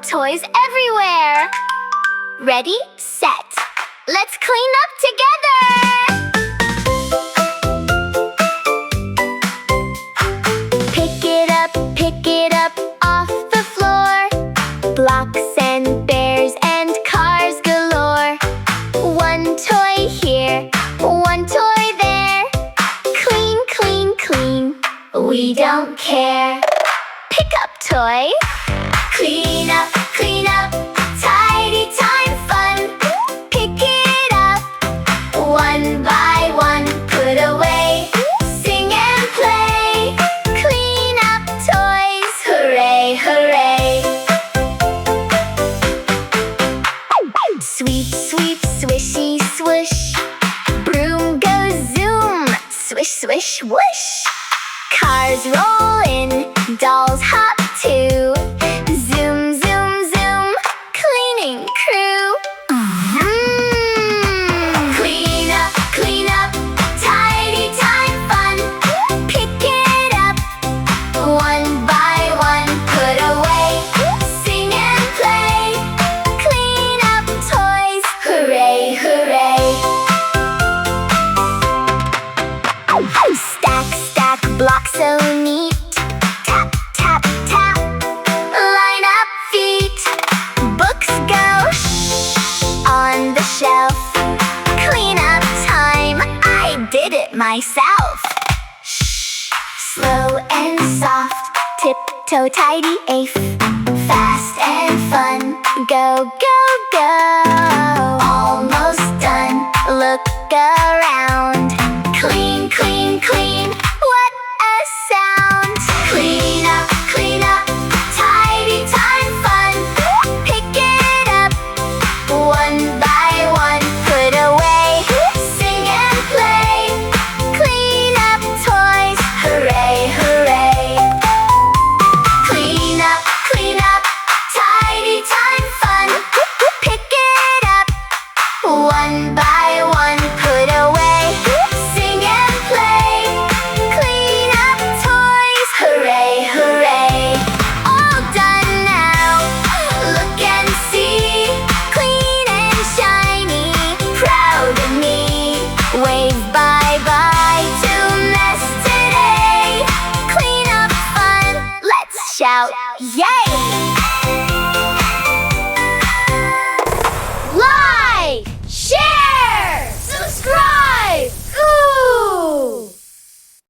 toys everywhere. Ready, set. Let's clean up together. Pick it up off the floor. Blocks and bears and cars galore. One toy here, one toy there. Clean, clean, clean, we don't care. Pick up toy. Clean up, tidy time fun. Pick it up, one by one, put away. Sing and play, clean up toys, hooray, hooray. Sweep, sweep, swishy, swish. Broom goes zoom, swish, swish, whoosh. Cars roll in, dolls hop too. Zoom, zoom, zoom, cleaning crew. Clean up, tidy time fun. Pick it up, one by one, put away. Sing and play, clean up toys, hooray, hooray. Stack, blocks so neat. Tap, tap, tap, line up feet. Books go on the shelf. Clean up time, I did it myself. Slow and soft, tiptoe tidy AF. Fast and fun, go, go, go. Almost done, look around. Clean, clean, clean, what a sound. Clean up, tidy time fun. Pick it up, one by one, put away. Sing and play, clean up toys, hooray, hooray. Clean up, tidy time fun. Pick it up, one by one, put away. Sing and play, clean up toys, hooray, hooray. All done now, look and see. Clean and shiny, proud of me. Wave bye-bye to mess today. Clean up fun, let's shout, yay!